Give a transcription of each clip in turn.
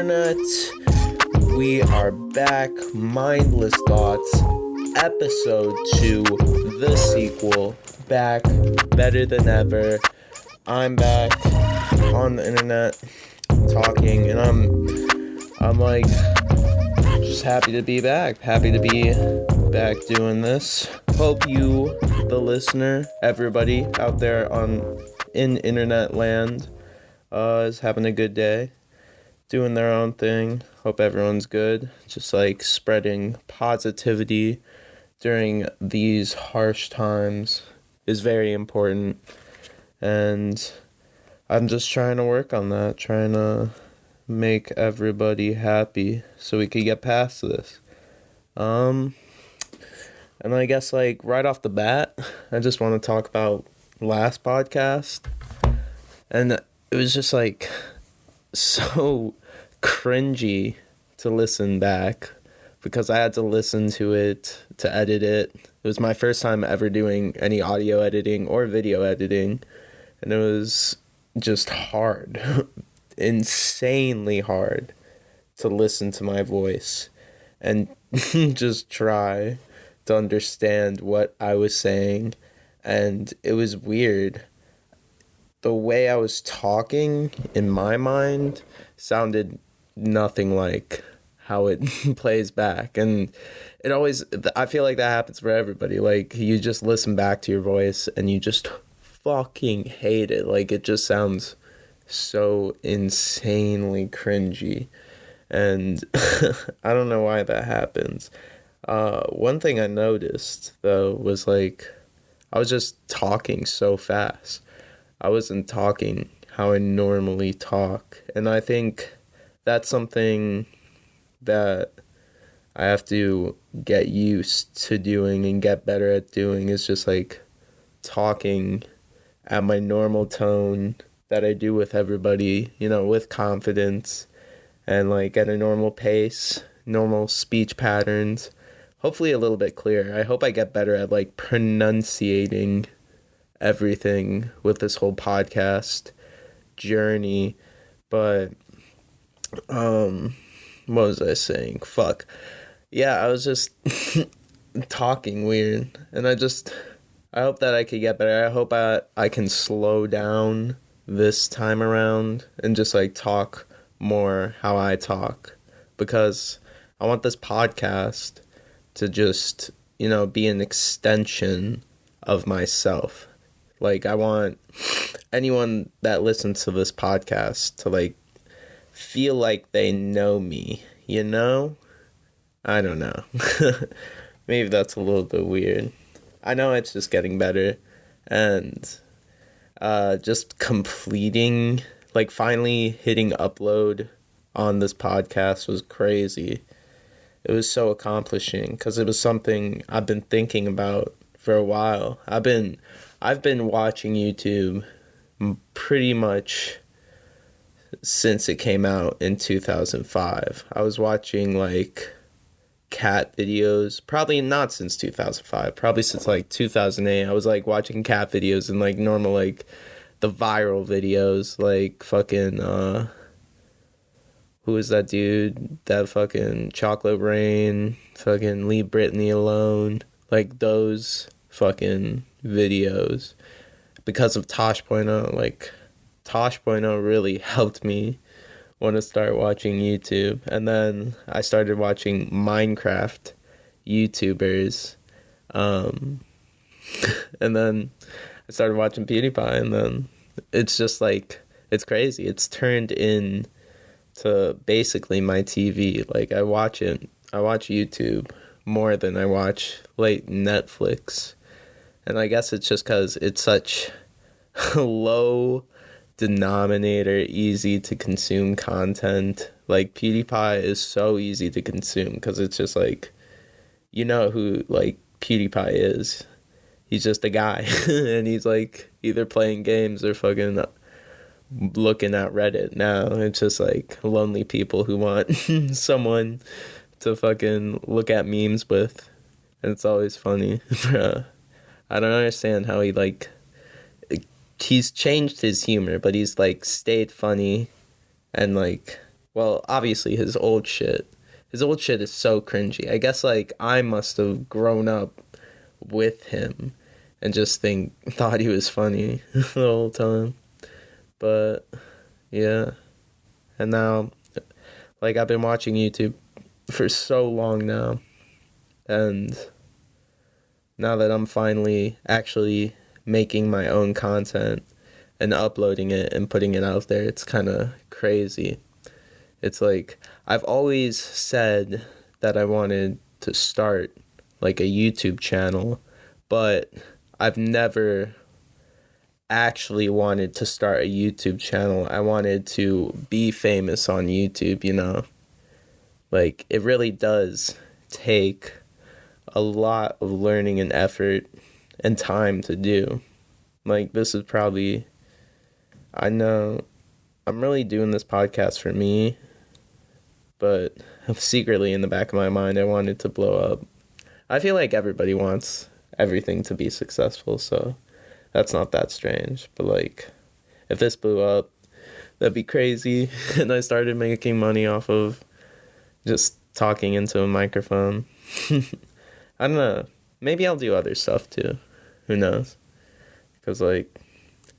internet. We are back. Mindless Thoughts, episode 2, the sequel. Back, better than ever. I'm back on the internet talking, and I'm like just happy to be back. Happy to be back doing this. Hope you, the listener, everybody out there in internet land, is having a good day, doing their own thing. Hope everyone's good. Just like spreading positivity during these harsh times is very important. And I'm just trying to work on that, trying to make everybody happy so we could get past this. And I guess like right off the bat, I just want to talk about last podcast. And it was just like so cringy to listen back because I had to listen to it to edit it. It was my first time ever doing any audio editing or video editing, and it was just hard, insanely hard to listen to my voice and just try to understand what I was saying. And it was weird. The way I was talking in my mind sounded nothing like how it plays back. And it always, I feel like that happens for everybody. Like, you just listen back to your voice and you just fucking hate it. Like, it just sounds so insanely cringy. And I don't know why that happens. One thing I noticed, though, was like, I was just talking so fast. I wasn't talking how I normally talk. And I think that's something that I have to get used to doing and get better at doing, is just like talking at my normal tone that I do with everybody, you know, with confidence and like at a normal pace, normal speech patterns, hopefully a little bit clearer. I hope I get better at like pronunciating everything with this whole podcast journey. But what was I saying? Fuck. Yeah, I was just talking weird, and I hope that I could get better. I hope I can slow down this time around and just like talk more how I talk, because I want this podcast to just, you know, be an extension of myself. Like, I want anyone that listens to this podcast to, like, feel like they know me, you know? I don't know. Maybe that's a little bit weird. I know it's just getting better. And just completing, like, finally hitting upload on this podcast was crazy. It was so accomplishing because it was something I've been thinking about for a while. I've been watching YouTube pretty much since it came out in 2005. I was watching like cat videos, probably not since 2005, probably since like 2008. I was like watching cat videos and like normal, like the viral videos, like fucking who is that dude? That fucking Chocolate Rain, fucking Leave Britney Alone, like those fucking videos. Because of Tosh.0, like Tosh.0 really helped me want to start watching YouTube. And then I started watching Minecraft YouTubers, and then I started watching PewDiePie, and then it's just like, it's crazy. It's turned in to basically my TV. Like, I watch YouTube more than I watch late Netflix. And I guess it's just because it's such low denominator, easy to consume content. Like, PewDiePie is so easy to consume because it's just like, you know who like PewDiePie is. He's just a guy and he's like either playing games or fucking looking at Reddit now. It's just like lonely people who want someone to fucking look at memes with. And it's always funny. I don't understand how he like, he's changed his humor, but he's like stayed funny and like well, obviously his old shit. His old shit is so cringy. I guess, like, I must have grown up with him and just thought he was funny the whole time. But, yeah. And now, like, I've been watching YouTube for so long now. And now that I'm finally actually making my own content and uploading it and putting it out there, it's kind of crazy. It's like, I've always said that I wanted to start like a YouTube channel, but I've never actually wanted to start a YouTube channel. I wanted to be famous on YouTube, you know? Like, it really does take a lot of learning and effort and time to do. Like, this is probably, I know I'm really doing this podcast for me, but secretly in the back of my mind, I wanted to blow up. I feel like everybody wants everything to be successful, so that's not that strange. But, like, if this blew up, that'd be crazy. And I started making money off of just talking into a microphone. I don't know. Maybe I'll do other stuff too. Who knows? Because, like,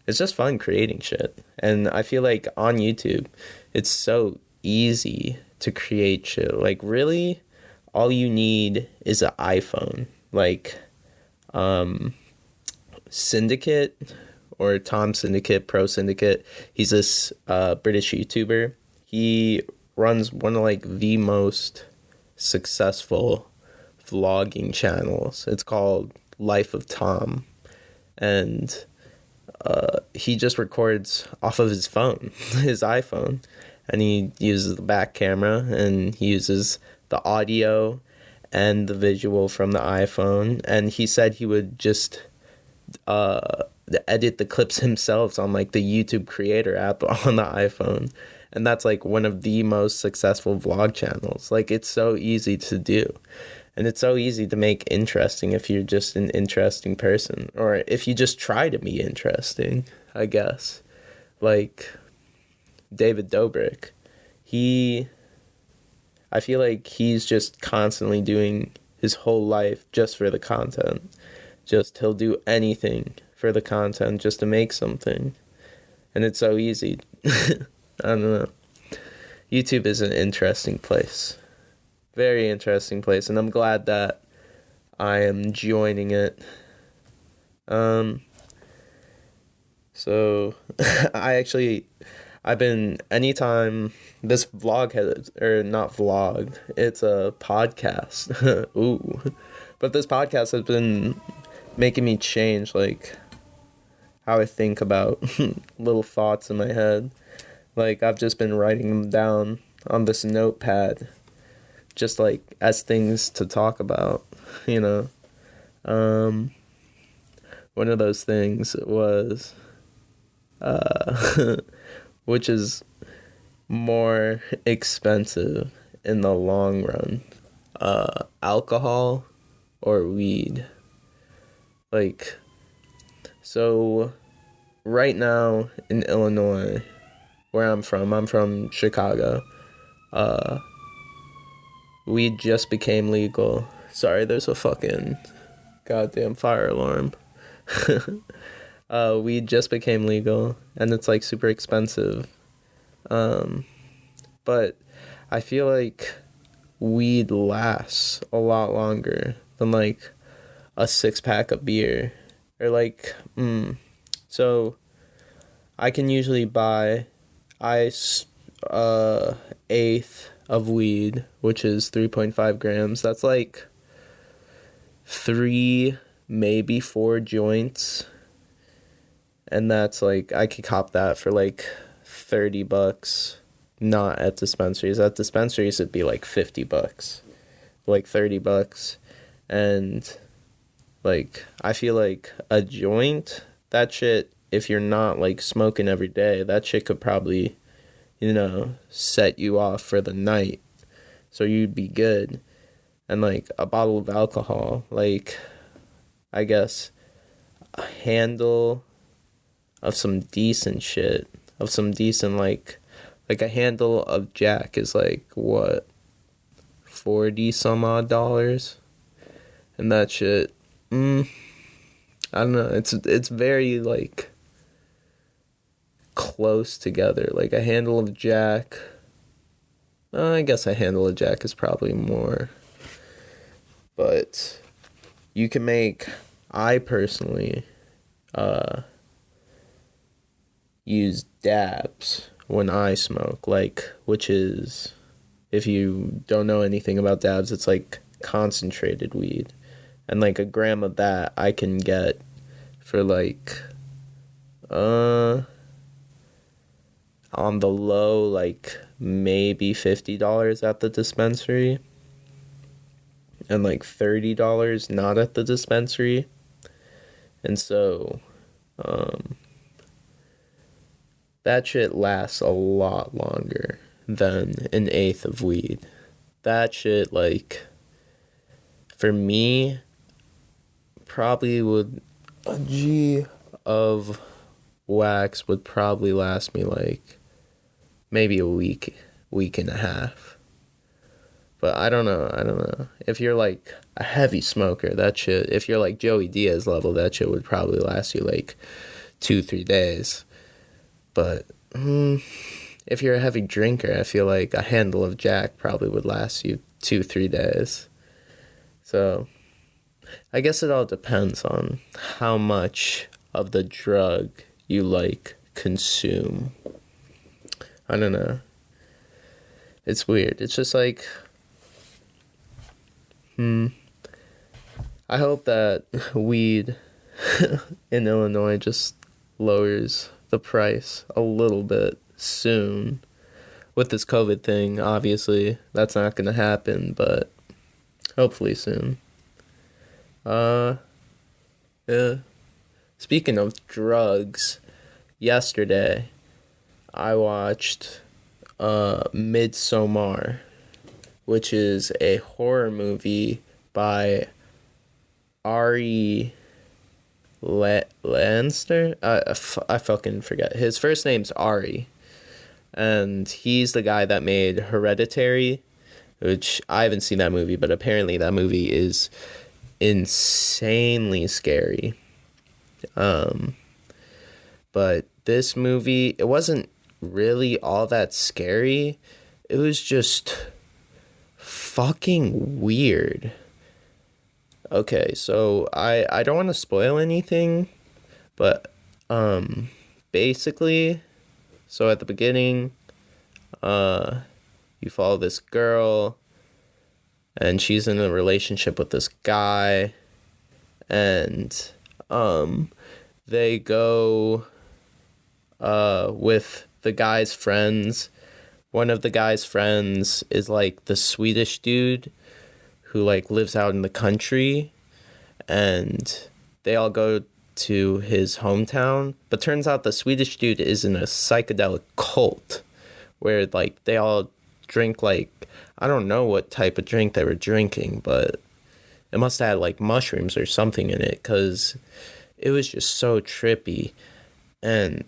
it's just fun creating shit. And I feel like on YouTube, it's so easy to create shit. Like, really, all you need is an iPhone. Like, Syndicate, or Tom Syndicate, Pro Syndicate. He's this British YouTuber. He runs one of, like, the most successful vlogging channels. It's called Life of Tom. And he just records off of his phone, his iPhone. And he uses the back camera, and he uses the audio and the visual from the iPhone. And he said he would just edit the clips himself on, like, the YouTube Creator app on the iPhone. And that's, like, one of the most successful vlog channels. Like, it's so easy to do. And it's so easy to make interesting if you're just an interesting person. Or if you just try to be interesting, I guess. Like David Dobrik. I feel like he's just constantly doing his whole life just for the content. He'll do anything for the content just to make something. And it's so easy. I don't know. YouTube is an interesting place. Very interesting place. And I'm glad that I am joining it. So anytime this vlog not vlog, it's a podcast. Ooh. But this podcast has been making me change, like, how I think about little thoughts in my head. Like, I've just been writing them down on this notepad, just, like, as things to talk about, you know. One of those things was, which is more expensive in the long run, alcohol or weed? Like, so right now in Illinois, where I'm from Chicago, weed just became legal. Sorry, there's a fucking goddamn fire alarm. Weed just became legal, and it's, like, super expensive. But I feel like weed lasts a lot longer than, like, a 6-pack of beer. Or, like, so I can usually buy eighth of weed, which is 3.5 grams. That's, like, 3, maybe 4 joints. And that's, like, I could cop that for, like, $30. Not at dispensaries. At dispensaries, it'd be, like, $50. Like, $30. And, like, I feel like a joint, that shit, if you're not, like, smoking every day, that shit could probably, you know, set you off for the night. So you'd be good. And, like, a bottle of alcohol, like, I guess a handle of some decent shit, of some decent, like, Like a handle of Jack is like what, 40 some odd dollars, and that shit. I don't know. It's very like close together. Like a handle of Jack. I guess a handle of Jack is probably more. But you can make. I personally use dabs when I smoke, like, which is, if you don't know anything about dabs, it's like concentrated weed. And like a gram of that I can get for like on the low, like maybe $50 at the dispensary, and like $30 not at the dispensary. And so that shit lasts a lot longer than an eighth of weed. That shit, like, for me, probably would, a G of wax would probably last me like maybe a week and a half. But I don't know. If you're like a heavy smoker, that shit, if you're like Joey Diaz level, that shit would probably last you like 2-3 days. But if you're a heavy drinker, I feel like a handle of Jack probably would last you 2-3 days. So I guess it all depends on how much of the drug you like consume. I don't know. It's weird. It's just like, I hope that weed in Illinois just lowers the price a little bit soon. With this COVID thing, obviously, that's not going to happen, but hopefully soon. Yeah. Speaking of drugs, yesterday I watched Midsommar, which is a horror movie by Ari Lanster. I fucking forget. His first name's Ari, and he's the guy that made Hereditary, which I haven't seen that movie, but apparently that movie is insanely scary. But this movie, it wasn't really all that scary. It was just fucking weird. Okay, so I don't want to spoil anything, but basically, so at the beginning, you follow this girl, and she's in a relationship with this guy, and they go with the guy's friends. One of the guy's friends is like the Swedish dude who like lives out in the country, and they all go to his hometown. But turns out the Swedish dude is in a psychedelic cult where like they all drink, like, I don't know what type of drink they were drinking, but it must have had like mushrooms or something in it, because it was just so trippy. And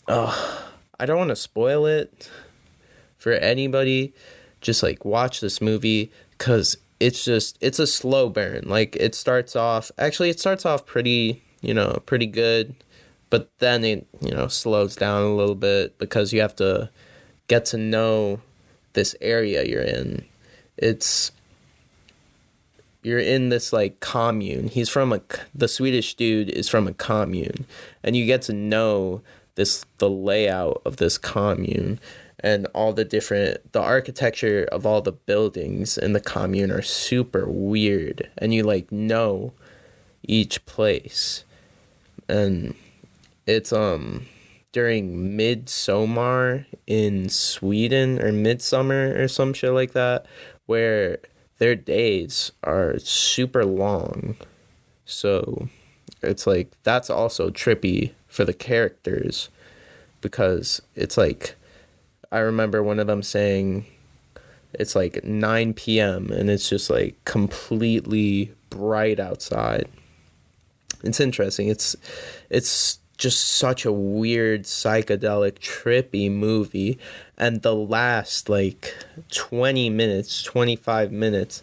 I don't want to spoil it for anybody. Just like watch this movie, because it's a slow burn. Like it starts off pretty good, but then it, slows down a little bit because you have to get to know this area you're in. You're in this like commune. The Swedish dude is from a commune, and you get to know the layout of this commune, and all the architecture of all the buildings in the commune are super weird, and you like know each place. And it's during Midsommar in Sweden, or Midsummer or some shit like that, where their days are super long. So it's like, that's also trippy for the characters, because it's like, I remember one of them saying it's like 9 p.m. and it's just like completely bright outside. It's interesting. It's just such a weird, psychedelic, trippy movie. And the last, 20 minutes, 25 minutes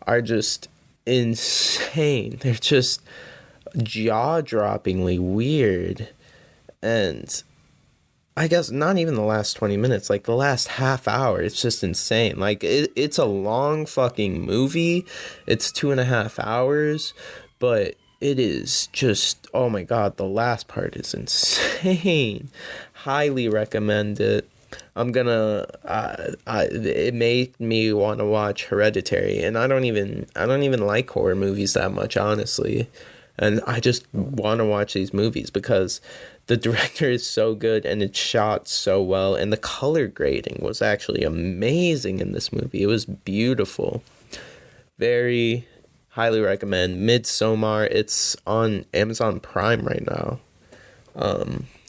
are just insane. They're just jaw-droppingly weird. And I guess not even the last 20 minutes, the last half hour, it's just insane. It's a long fucking movie. It's 2.5 hours, but it is just, oh my god, the last part is insane. Highly recommend it. It made me want to watch Hereditary, and I don't even like horror movies that much, honestly. And I just want to watch these movies because the director is so good and it's shot so well, and the color grading was actually amazing in this movie. It was beautiful. Very highly recommend. Midsommar, it's on Amazon Prime right now.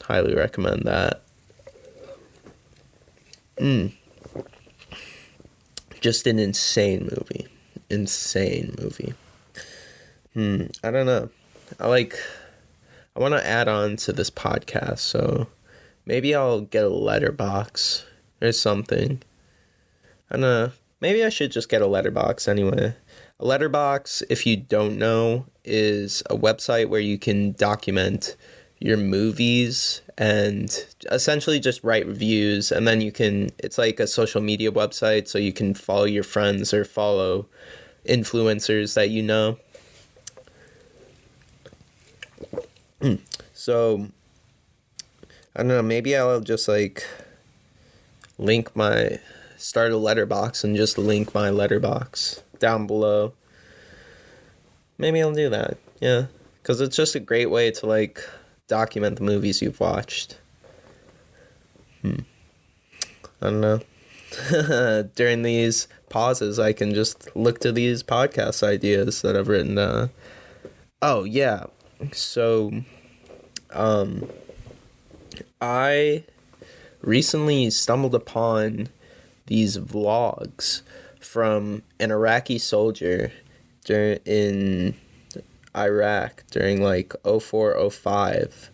Highly recommend that. Just an insane movie. I don't know. I want to add on to this podcast, so maybe I'll get a letterbox or something. I don't know. Maybe I should just get a letterbox anyway. A letterbox, if you don't know, is a website where you can document your movies and essentially just write reviews, and then it's like a social media website, so you can follow your friends or follow influencers that you know. So, I don't know, maybe I'll just start a letterbox and just link my letterbox down below. Maybe I'll do that, yeah, because it's just a great way to document the movies you've watched. I don't know. During these pauses, I can just look to these podcast ideas that I've written down. Oh, yeah. So, I recently stumbled upon these vlogs from an Iraqi soldier in Iraq during 04, 05.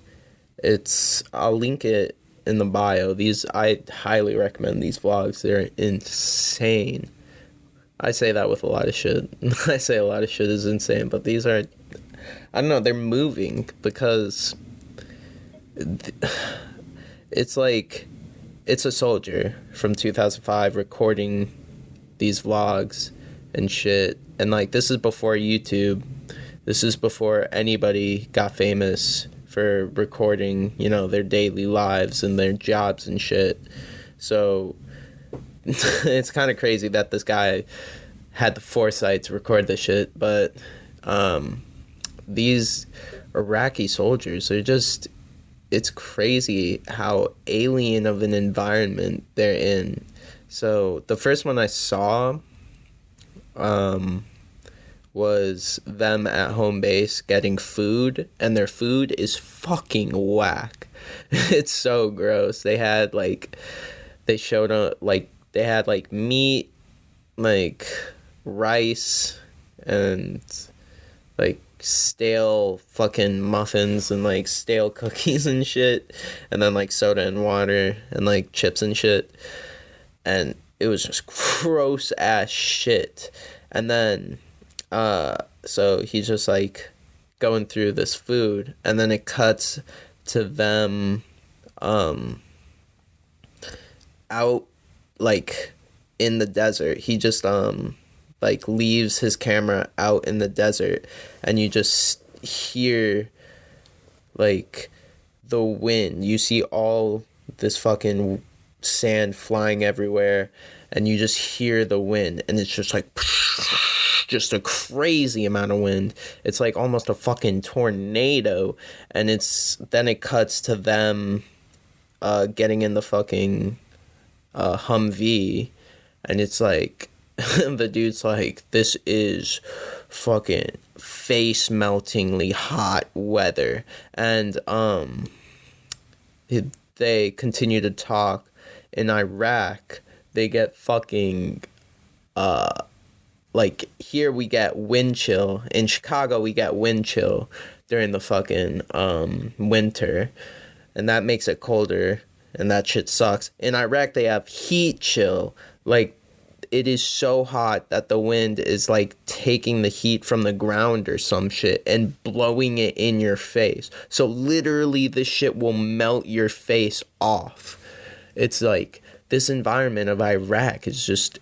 I'll link it in the bio. I highly recommend these vlogs. They're insane. I say that with a lot of shit. I say a lot of shit is insane, but these are, I don't know, they're moving because it's it's a soldier from 2005 recording these vlogs and shit. And this is before YouTube. This is before anybody got famous for recording, their daily lives and their jobs and shit. So it's kind of crazy that this guy had the foresight to record this shit. But these Iraqi soldiers are just, it's crazy how alien of an environment they're in. So the first one I saw was them at home base getting food, and their food is fucking whack. It's so gross. They had they showed they had meat, rice, and stale fucking muffins and stale cookies and shit, and then soda and water and chips and shit, and it was just gross ass shit. And then so he's just going through this food, and then it cuts to them out in the desert. He just leaves his camera out in the desert, and you just hear the wind. You see all this fucking sand flying everywhere, and you just hear the wind, and it's just just a crazy amount of wind. It's almost a fucking tornado. And then it cuts to them getting in the fucking Humvee, and it's the dude's this is fucking face meltingly hot weather. And they continue to talk. In Iraq, they get fucking here we get wind chill. In Chicago, we get wind chill. during the fucking winter, and that makes it colder, and that shit sucks. In Iraq, they have heat chill. Like, it is so hot that the wind is like taking the heat from the ground or some shit and blowing it in your face. So literally this shit will melt your face off. It's like this environment of Iraq is just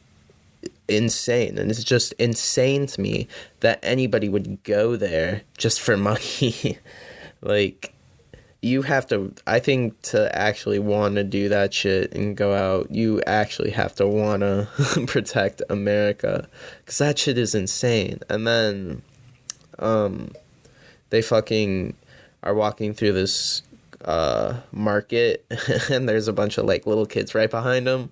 insane, and it's just insane to me that anybody would go there just for money. Like, you have to, I think, to actually want to do that shit and go out, you actually have to want to protect America, because that shit is insane. And then they fucking are walking through this market, and there's a bunch of like little kids right behind them,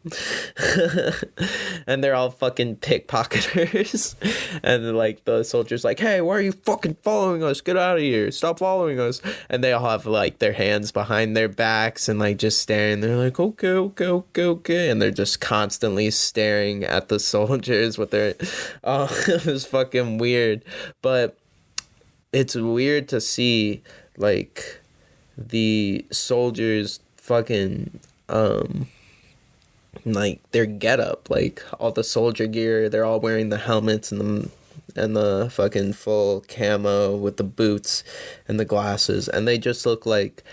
and they're all fucking pickpocketers, and like the soldiers like, hey, why are you fucking following us, get out of here, stop following us, and they all have like their hands behind their backs and like just staring. They're like, okay, and they're just constantly staring at the soldiers with their it was fucking weird. But it's weird to see like the soldiers fucking like their getup, like all the soldier gear, they're all wearing the helmets and the fucking full camo with the boots and the glasses, and they just look like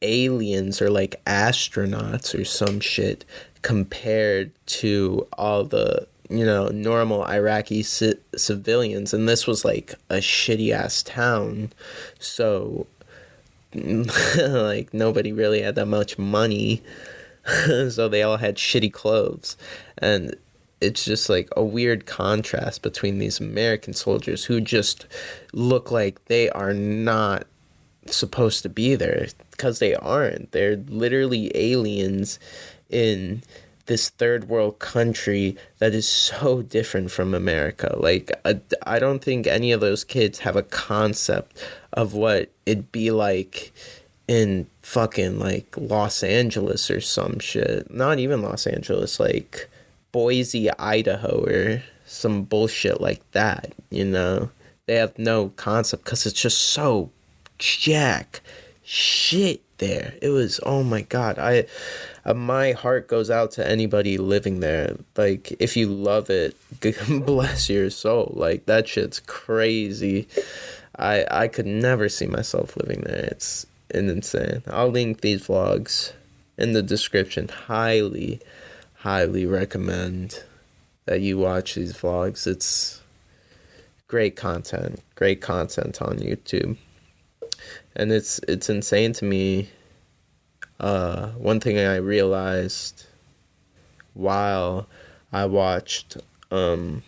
aliens or like astronauts or some shit compared to all the, you know, normal Iraqi civilians. And this was like a shitty ass town, so like nobody really had that much money, so they all had shitty clothes. And it's just like a weird contrast between these American soldiers who just look like they are not supposed to be there, because they aren't. They're literally aliens in this third world country that is so different from America. Like, I don't think any of those kids have a concept of what it'd be like in fucking like Los Angeles or some shit. Not even Los Angeles, like Boise, Idaho, or some bullshit like that, you know? They have no concept, because it's just so jack shit there. It was, oh my god, my heart goes out to anybody living there. Like, if you love it, bless your soul. Like, that shit's crazy. I could never see myself living there. It's insane. I'll link these vlogs in the description. Highly recommend that you watch these vlogs. It's great content on YouTube. And it's insane to me. One thing I realized while I watched these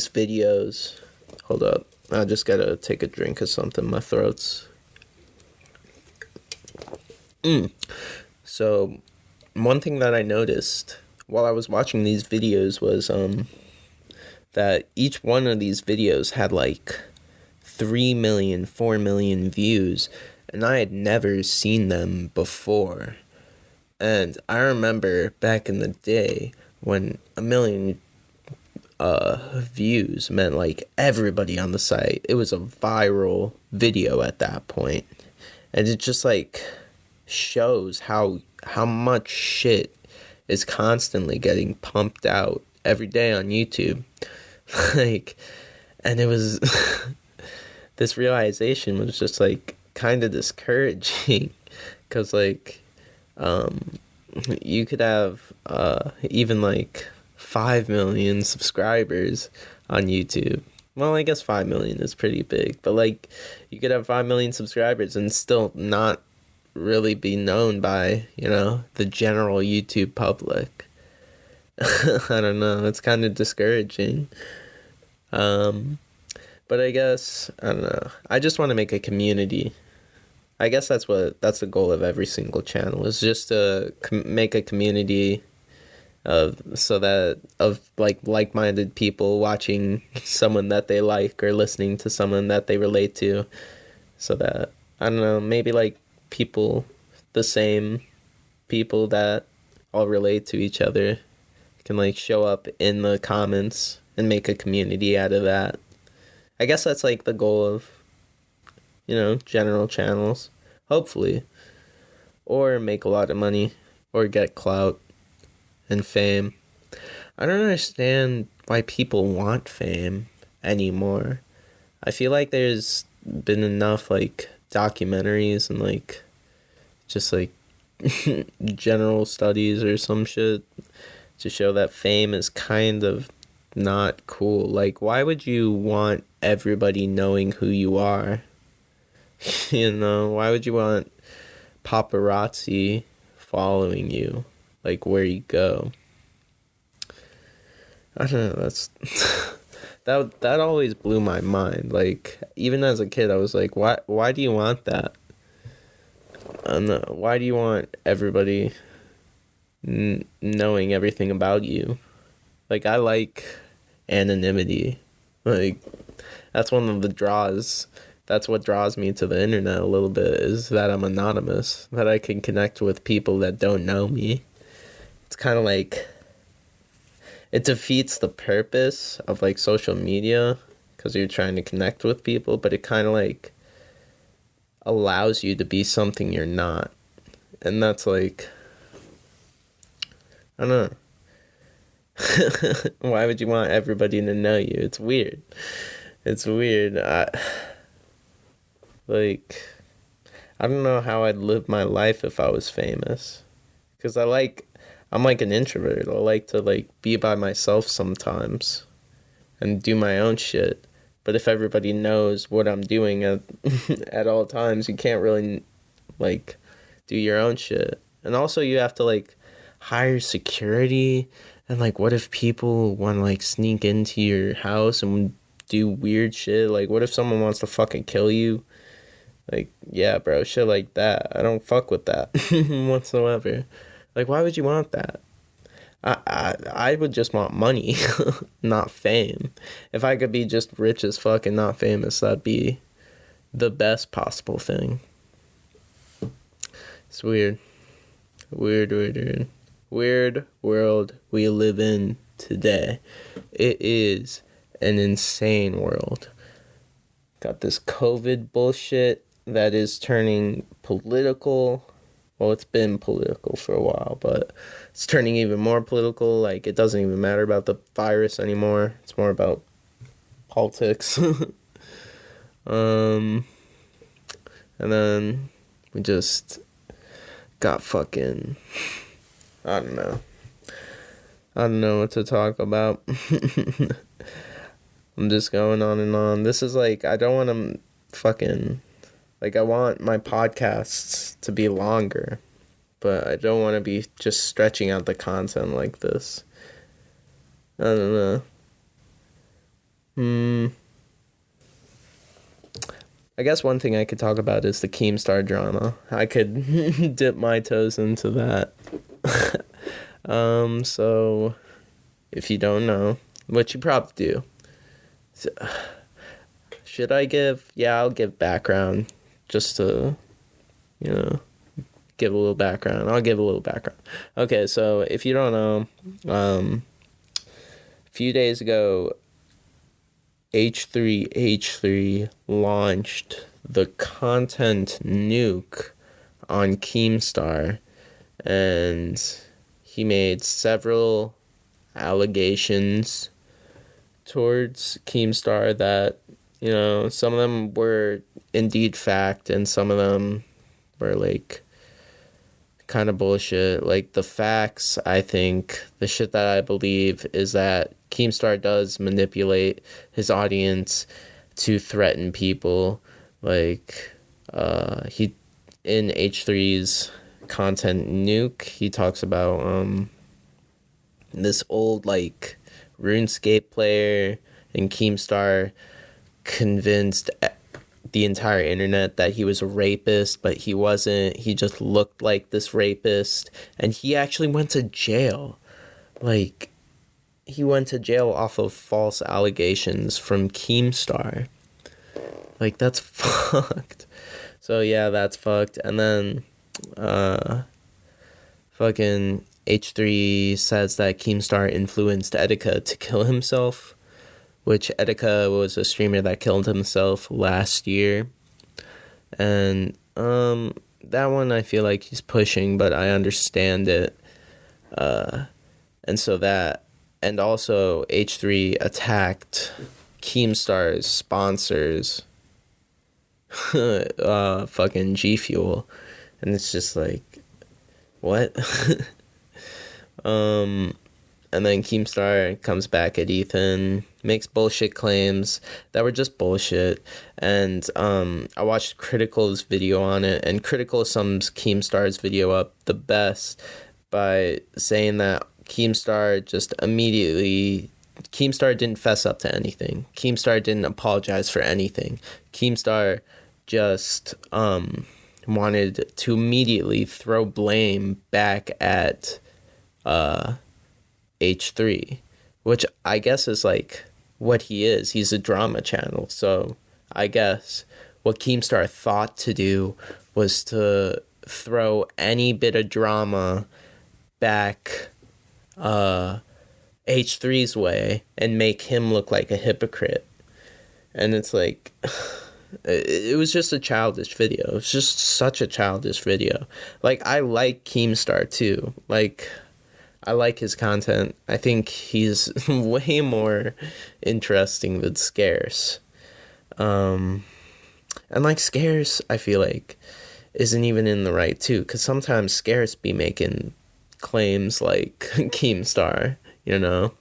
videos, hold up, I just gotta take a drink of something, my throat's So one thing that I noticed while I was watching these videos was that each one of these videos had like 3 million, 4 million views, and I had never seen them before. And I remember back in the day when 1 million views meant like everybody on the site. It was a viral video at that point. And it just like shows how much shit is constantly getting pumped out every day on YouTube. Like, and it was this realization was just like kind of discouraging, because like you could have even like 5 million subscribers on YouTube. Well, I guess 5 million is pretty big, but like you could have 5 million subscribers and still not really be known by, you know, the general YouTube public. I don't know, it's kind of discouraging. But I guess, I don't know, I just want to make a community. I guess that's the goal of every single channel, is just to make a community of like-minded people watching someone that they like or listening to someone that they relate to, so that, I don't know, maybe like the same people that all relate to each other can like show up in the comments and make a community out of that. I guess that's like the goal of general channels, hopefully, or make a lot of money, or get clout and fame. I don't understand why people want fame anymore. I feel like there's been enough, like, documentaries and, like, just, like, general studies or some shit to show that fame is kind of not cool. Like, why would you want everybody knowing who you are? Why would you want paparazzi following you, like, where you go? I don't know, that's that always blew my mind. Like, even as a kid, I was like, why do you want that? I don't know, why do you want everybody knowing everything about you? Like, I like anonymity. Like, that's one of the draws. That's what draws me to the internet a little bit, is that I'm anonymous, that I can connect with people that don't know me. It's kind of like, it defeats the purpose of, like, social media, because you're trying to connect with people, but it kind of, like, allows you to be something you're not. And that's, like, I don't know. Why would you want everybody to know you? It's weird. It's weird. I don't know how I'd live my life if I was famous. Because I'm like an introvert. I like to, like, be by myself sometimes and do my own shit. But if everybody knows what I'm doing at all times, you can't really, like, do your own shit. And also you have to, like, hire security. And, like, what if people want to, like, sneak into your house and do weird shit? Like, what if someone wants to fucking kill you? Like, yeah, bro, shit like that. I don't fuck with that whatsoever. Like, why would you want that? I would just want money, not fame. If I could be just rich as fuck and not famous, that'd be the best possible thing. It's weird. Weird world we live in today. It is an insane world. Got this COVID bullshit that is turning political. Well, it's been political for a while, but it's turning even more political. Like, it doesn't even matter about the virus anymore. It's more about politics. And then we just got fucking, I don't know what to talk about. I'm just going on and on. This is like, I don't want to fucking, like, I want my podcasts to be longer, but I don't want to be just stretching out the content like this. I don't know. I guess one thing I could talk about is the Keemstar drama. I could dip my toes into that. So, if you don't know, which you probably do, should I give? Yeah, I'll give background, just to, give a little background. I'll give a little background. Okay, so if you don't know, a few days ago, H3H3 launched the content nuke on Keemstar, and he made several allegations towards Keemstar that, some of them were indeed fact and some of them were, like, kind of bullshit. Like, the facts, I think, the shit that I believe is that Keemstar does manipulate his audience to threaten people. Like, he, in H3's content nuke, he talks about this old, like, RuneScape player, and Keemstar convinced the entire internet that he was a rapist, but he wasn't. He just looked like this rapist, and he actually went to jail. Like, he went to jail off of false allegations from Keemstar. Like, that's fucked. So yeah, that's fucked. And then fucking H3 says that Keemstar influenced Etika to kill himself, which Etika was a streamer that killed himself last year. And that one I feel like he's pushing, but I understand it. And so that, and also H3 attacked Keemstar's sponsors, fucking G Fuel, and it's just like, what? And then Keemstar comes back at Ethan, makes bullshit claims that were just bullshit. And I watched Critical's video on it, and Critical sums Keemstar's video up the best by saying that Keemstar didn't fess up to anything. Keemstar didn't apologize for anything. Keemstar just wanted to immediately throw blame back at H3, which I guess is like what he is. He's a drama channel. So I guess what Keemstar thought to do was to throw any bit of drama back H3's way and make him look like a hypocrite. And it's like, it was just a childish video. It was just such a childish video. Like, I like Keemstar too. Like, I like his content. I think he's way more interesting than Scarce. And like Scarce, I feel like, isn't even in the right too. Because sometimes Scarce be making claims like Keemstar, you know?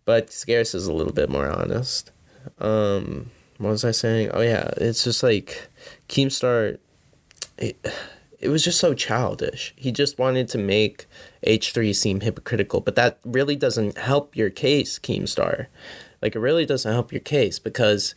But Scarce is a little bit more honest. What was I saying? Oh yeah, it's just like Keemstar, it was just so childish. He just wanted to make H3 seem hypocritical, but that really doesn't help your case, Keemstar. Like, it really doesn't help your case, because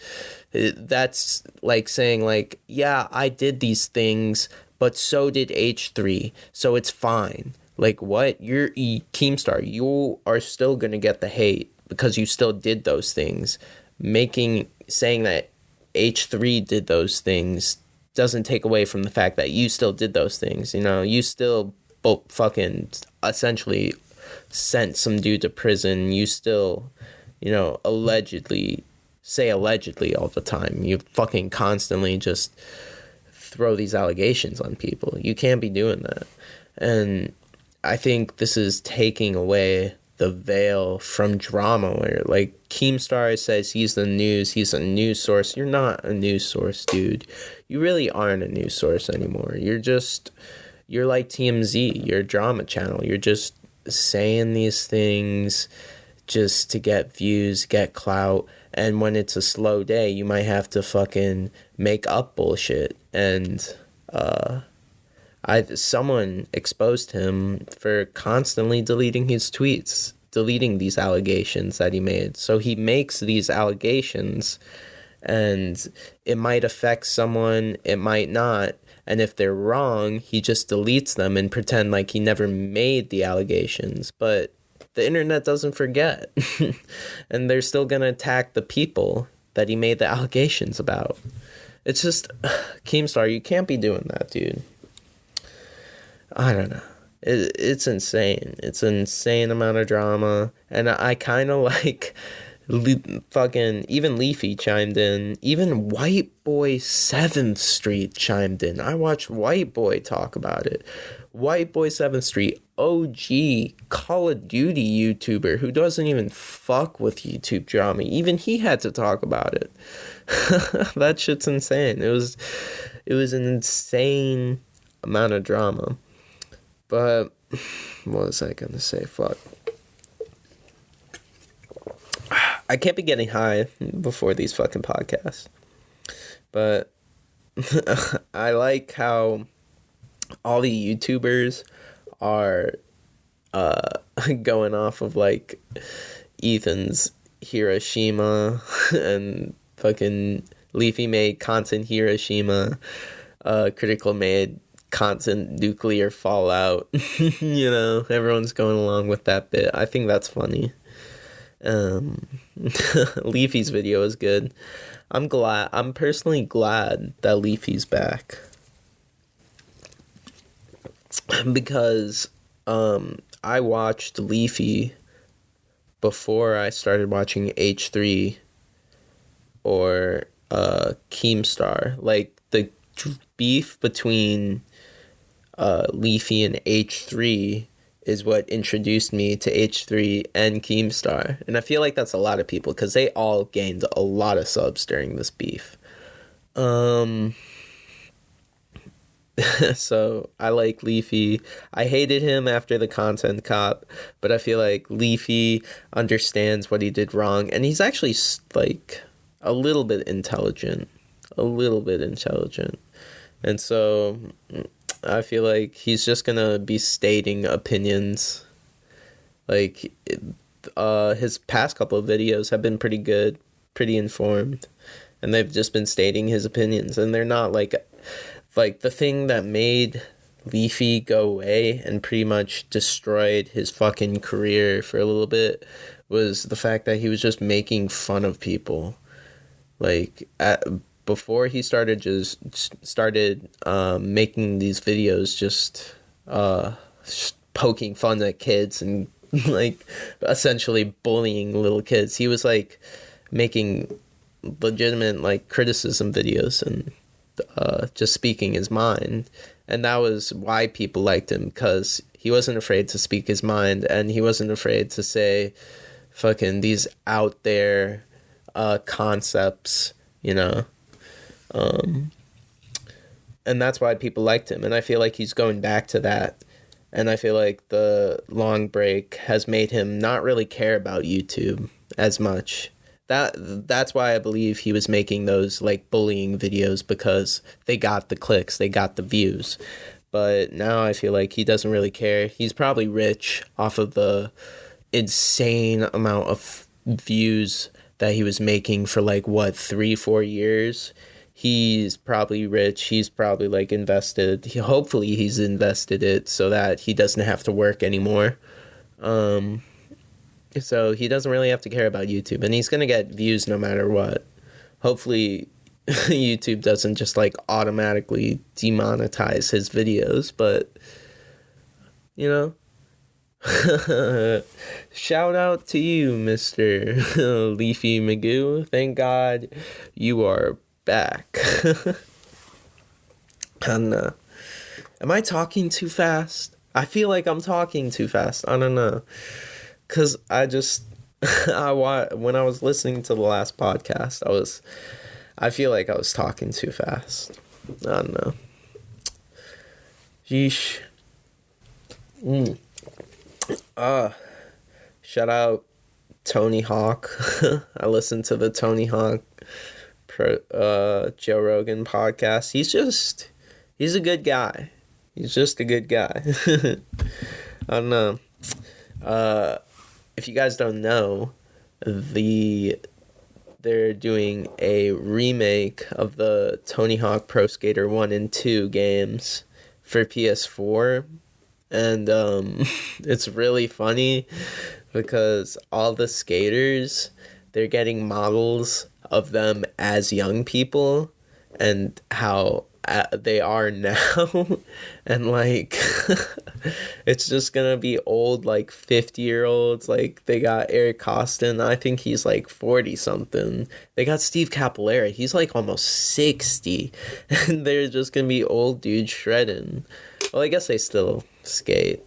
that's like saying, like, yeah, I did these things, but so did H3, so it's fine. Like, what? You're Keemstar. You are still gonna get the hate because you still did those things. Saying that H3 did those things doesn't take away from the fact that you still did those things. You know, you still fucking essentially sent some dude to prison. You still, you know, allegedly all the time. You fucking constantly just throw these allegations on people. You can't be doing that. And I think this is taking away the veil from drama, where like Keemstar says he's a news source. You're not a news source, dude. You really aren't a news source anymore. You're like TMZ. You're a drama channel. You're just saying these things just to get views, get clout, and when it's a slow day, you might have to fucking make up bullshit. And someone exposed him for constantly deleting his tweets, deleting these allegations that he made. So he makes these allegations, and it might affect someone, it might not. And if they're wrong, he just deletes them and pretend like he never made the allegations. But the internet doesn't forget. And they're still going to attack the people that he made the allegations about. It's just, Keemstar, you can't be doing that, dude. I don't know. It's insane. It's an insane amount of drama. And I kind of like fucking, even Leafy chimed in. Even White Boy 7th Street chimed in. I watched White Boy talk about it. White Boy 7th Street, OG Call of Duty YouTuber who doesn't even fuck with YouTube drama. Even he had to talk about it. That shit's insane. It was an insane amount of drama. But what was I gonna say? Fuck. I can't be getting high before these fucking podcasts. But I like how all the YouTubers are going off of like Ethan's Hiroshima, and fucking Leafy made content Hiroshima, Critical made content nuclear fallout. You know, everyone's going along with that bit. I think that's funny. Leafy's video is good. I'm personally glad that Leafy's back, because I watched Leafy before I started watching H3 or Keemstar. Like, the beef between Leafy and H3 is what introduced me to H3 and Keemstar. And I feel like that's a lot of people because they all gained a lot of subs during this beef. So I like Leafy. I hated him after the content cop, but I feel like Leafy understands what he did wrong, and he's actually like a little bit intelligent. And so I feel like he's just gonna be stating opinions. Like, his past couple of videos have been pretty good, pretty informed, and they've just been stating his opinions, and they're not like the thing that made Leafy go away and pretty much destroyed his fucking career for a little bit was the fact that he was just making fun of people. Like, before he started making these videos just poking fun at kids and like essentially bullying little kids, he was like making legitimate like criticism videos and just speaking his mind. And that was why people liked him, because he wasn't afraid to speak his mind, and he wasn't afraid to say fucking these out there concepts, you know. And that's why people liked him, and I feel like he's going back to that. And I feel like the long break has made him not really care about YouTube as much. That's why I believe he was making those like bullying videos, because they got the clicks, they got the views. But now I feel like he doesn't really care. He's probably rich off of the insane amount of views that he was making for like 3-4 years. He's probably rich. He's probably like invested. Hopefully he's invested it so that he doesn't have to work anymore. So he doesn't really have to care about YouTube, and he's going to get views no matter what. Hopefully YouTube doesn't just like automatically demonetize his videos, but you know, shout out to you, Mr. Leafy Magoo. Thank God you are back. And am I talking too fast? I feel like I'm talking too fast. I don't know. Because when I was listening to the last podcast, I feel like I was talking too fast. I don't know. Yeesh. Shout out Tony Hawk. I listened to the Tony Hawk Joe Rogan podcast. He's a good guy. He's just a good guy. I don't know. If you guys don't know, they're doing a remake of the Tony Hawk Pro Skater 1 and 2 games for PS4. And it's really funny because all the skaters, they're getting models of them as young people and how they are now. And like it's just gonna be old like 50-year-olds. Like they got Eric Costin, I think he's like 40 something. They got Steve Capillera, he's like almost 60. And they're just gonna be old dudes shredding. Well, I guess they still skate,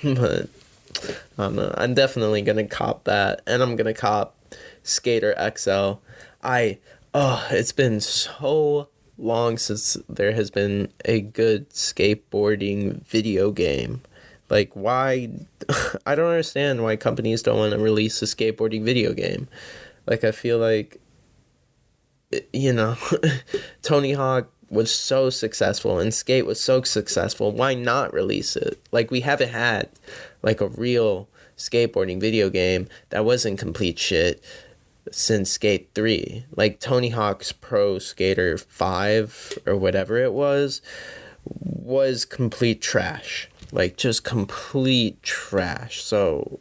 but I don't know. I'm definitely gonna cop that, and I'm gonna cop Skater XL. It's been so long since there has been a good skateboarding video game. Like, why? I don't understand why companies don't want to release a skateboarding video game. Like, I feel like, you know, Tony Hawk was so successful and Skate was so successful. Why not release it? Like, we haven't had like a real skateboarding video game that wasn't complete shit since Skate 3. Like Tony Hawk's Pro Skater 5 or whatever it was complete trash. Like just complete trash. So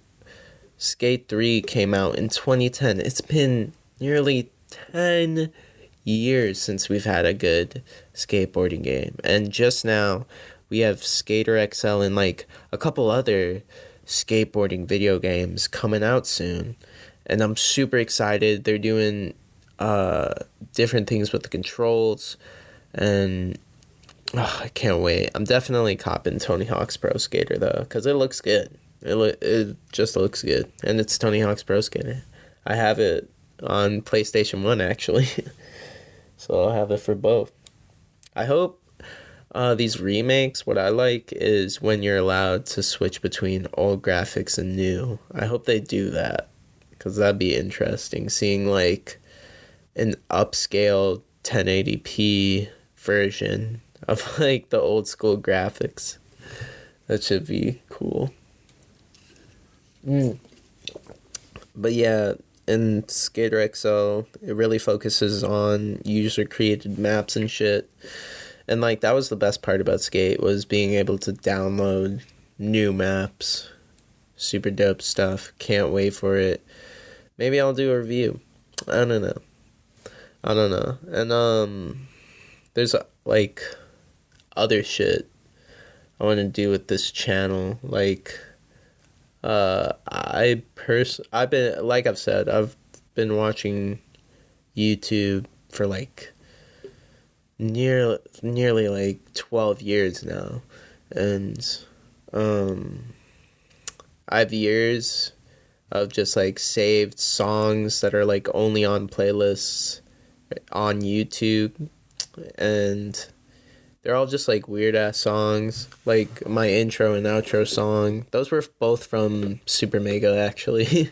Skate 3 came out in 2010. It's been nearly 10 years since we've had a good skateboarding game. And just now we have Skater XL and like a couple other skateboarding video games coming out soon. And I'm super excited. They're doing different things with the controls. And I can't wait. I'm definitely copping Tony Hawk's Pro Skater though, because it looks good. It just looks good, and it's Tony Hawk's Pro Skater. I have it on PlayStation 1 actually, so I'll have it for both. I hope these remakes, what I like is when you're allowed to switch between old graphics and new. I hope they do that, because that'd be interesting, seeing like an upscale 1080p version of like the old school graphics. That should be cool. But yeah, in Skater XL, it really focuses on user created maps and shit. And like that was the best part about Skate, was being able to download new maps. Super dope stuff. Can't wait for it. Maybe I'll do a review. I don't know. And there's like other shit I want to do with this channel. Like I've been, like I've said, I've been watching YouTube for like nearly like 12 years now, and I have years of just like saved songs that are like only on playlists on YouTube, and they're all just like weird ass songs. Like my intro and outro song, those were both from Super Mega actually.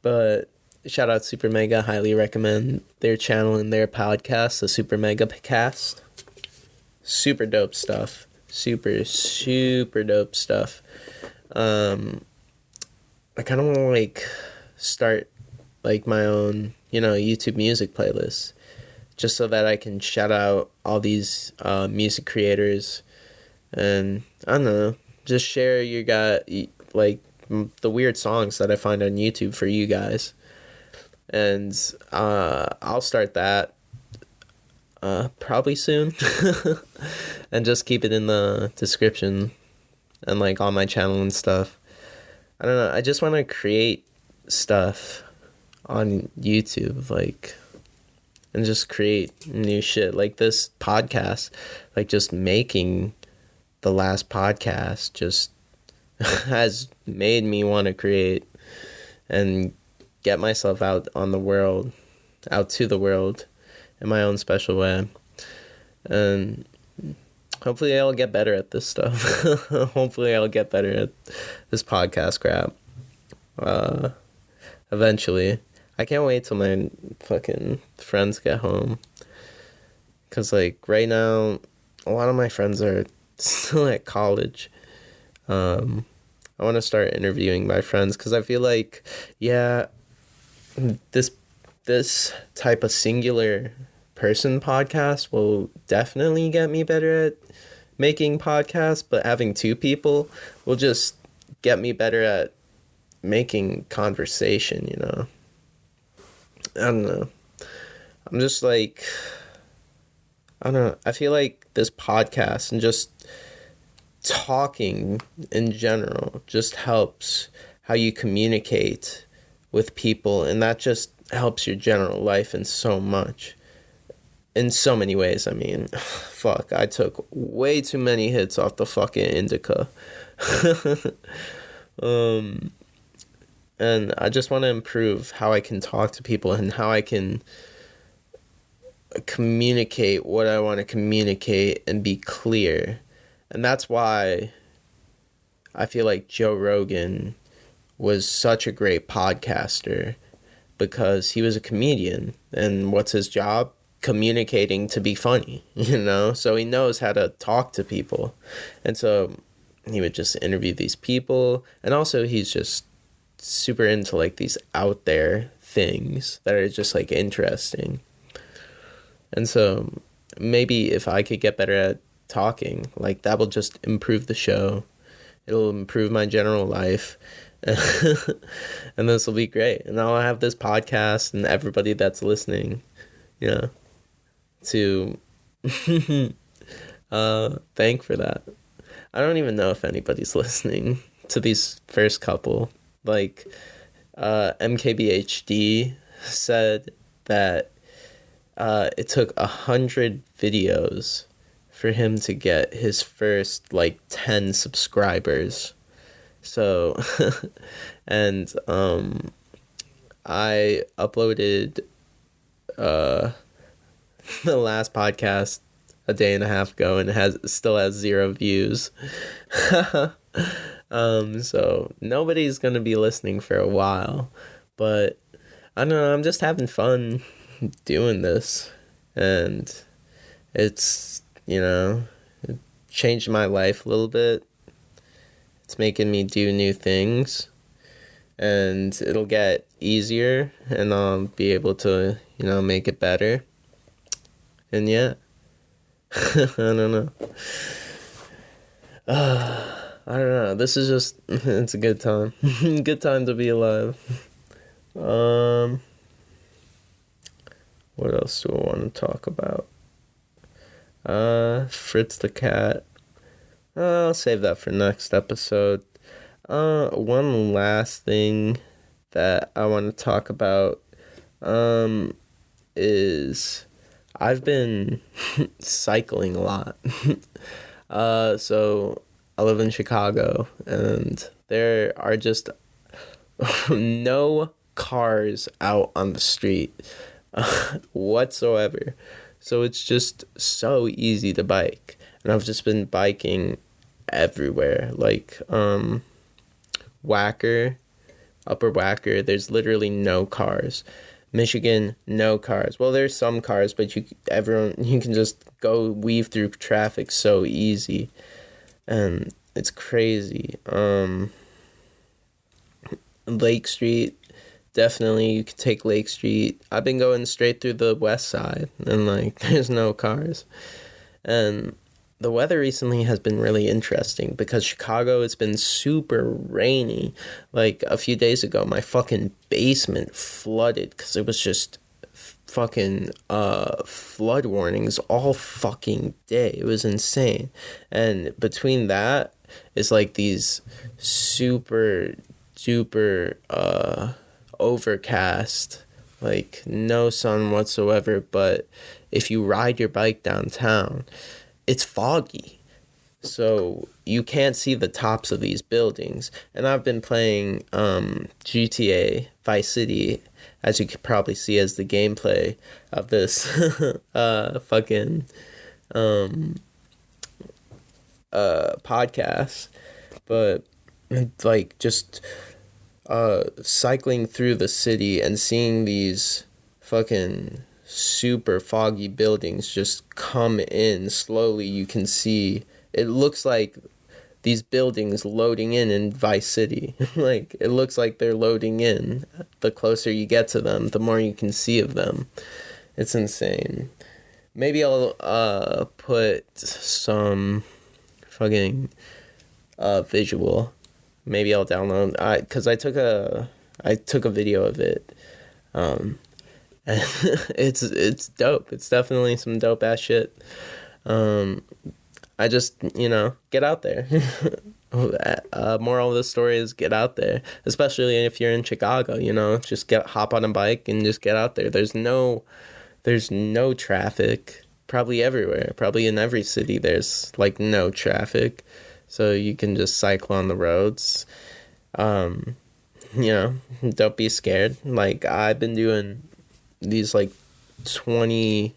But shout out Super Mega, highly recommend their channel and their podcast, the Super Mega Cast. Super dope stuff. Super dope stuff. I kind of want to like start like my own, YouTube music playlist, just so that I can shout out all these music creators, and I don't know, just share like the weird songs that I find on YouTube for you guys. And I'll start that probably soon. And just keep it in the description and like on my channel and stuff. I don't know, I just want to create stuff on YouTube, like, and just create new shit. Like this podcast, like just making the last podcast just has made me want to create and get myself out to the world in my own special way. And hopefully I'll get better at this stuff. Hopefully I'll get better at this podcast crap. Eventually. I can't wait till my fucking friends get home. 'Cause like right now, a lot of my friends are still at college. I want to start interviewing my friends, 'cause I feel like, yeah, this type of singular person podcast will definitely get me better at making podcasts, but having two people will just get me better at making conversation, I don't know. I'm just like, I don't know. I feel like this podcast and just talking in general just helps how you communicate with people, and that just helps your general life in so many ways. I mean, fuck, I took way too many hits off the fucking indica. And I just want to improve how I can talk to people and how I can communicate what I want to communicate and be clear. And that's why I feel like Joe Rogan was such a great podcaster, because he was a comedian, and what's his job? Communicating to be funny, so he knows how to talk to people. And so he would just interview these people, and also he's just super into like these out there things that are just like interesting. And so maybe if I could get better at talking, like that will just improve the show. It'll improve my general life. And this will be great. And I'll have this podcast and everybody that's listening, to thank for that. I don't even know if anybody's listening to these first couple. Like MKBHD said that it took 100 videos for him to get his first, 10 subscribers. So, and, I uploaded, the last podcast a day and a half ago, and it still has 0 views. So nobody's gonna be listening for a while, but I don't know, I'm just having fun doing this, and it's, it changed my life a little bit. It's making me do new things, and it'll get easier, and I'll be able to, make it better. And yeah, I don't know. I don't know. This is just, it's a good time. Good time to be alive. What else do I want to talk about? Fritz the cat. I'll save that for next episode. One last thing that I want to talk about, is I've been cycling a lot. So I live in Chicago, and there are just no cars out on the street whatsoever. So it's just so easy to bike. And I've just been biking everywhere. Wacker, Upper Wacker, there's literally no cars. Michigan, no cars. Well, there's some cars, but you can just go weave through traffic so easy. And it's crazy. Lake Street, definitely you could take Lake Street. I've been going straight through the west side, and there's no cars. And the weather recently has been really interesting because Chicago, it's been super rainy. A few days ago, my fucking basement flooded because it was just fucking flood warnings all fucking day. It was insane. And between that is these super duper overcast, no sun whatsoever. But if you ride your bike downtown, it's foggy, so you can't see the tops of these buildings. And I've been playing GTA Vice City, as you could probably see as the gameplay of this podcast. But just cycling through the city and seeing these fucking super foggy buildings just come in slowly. You can see it looks like these buildings loading in Vice City. It looks like they're loading in. The closer you get to them, the more you can see of them. It's insane. Maybe I'll put some fucking visual. Maybe I'll download, because I took a video of it. And it's dope. It's definitely some dope ass shit. I just, get out there. Moral of the story is get out there, especially if you're in Chicago. Just hop on a bike and just get out there. There's no traffic. Probably everywhere. Probably in every city there's no traffic, so you can just cycle on the roads. Don't be scared. I've been doing these 20,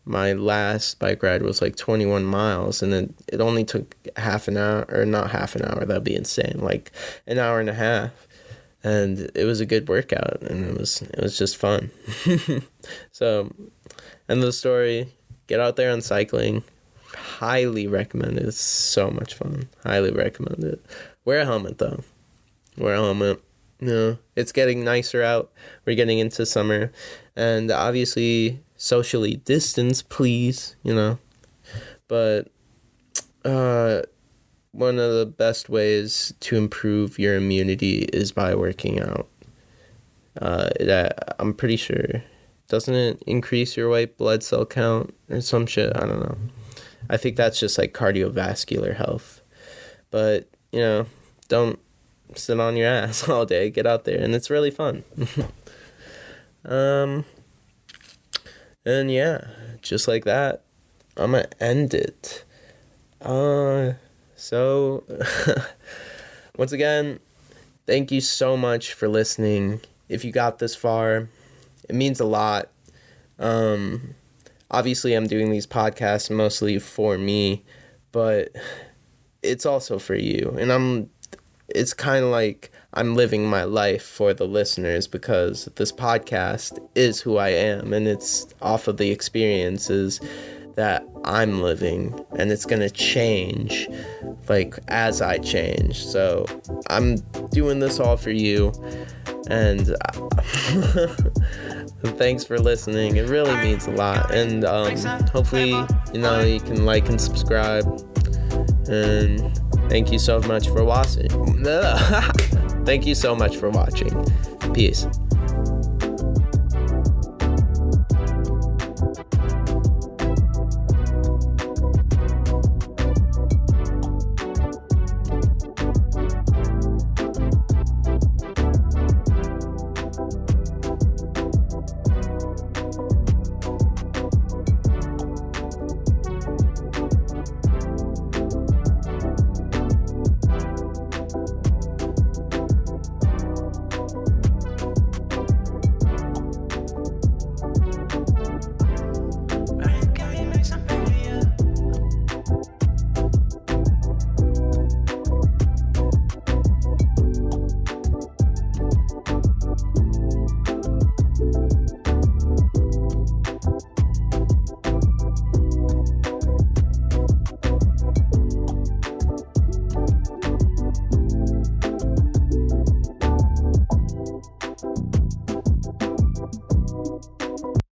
my last bike ride was 21 miles, and it only took half an hour, or not half an hour, that'd be insane, an hour and a half, and it was a good workout, and it was just fun. So, end of the story, get out there on cycling. Highly recommend it. It's so much fun. Highly recommend it. Wear a helmet though. Wear a helmet. It's getting nicer out. We're getting into summer, and obviously socially distance, please, but one of the best ways to improve your immunity is by working out. I'm pretty sure, doesn't it increase your white blood cell count or some shit? I don't know. I think that's just cardiovascular health. But don't sit on your ass all day. Get out there, and it's really fun. And And yeah, just like that, I'm gonna end it. So once again, thank you so much for listening. If you got this far, it means a lot. Obviously I'm doing these podcasts mostly for me, but it's also for you. And it's kind of like I'm living my life for the listeners, because this podcast is who I am, and it's off of the experiences that I'm living, and it's gonna change like as I change. So I'm doing this all for you, and thanks for listening. It really means a lot. And hopefully you can like and subscribe, and thank you so much for watching. Thank you so much for watching. Peace.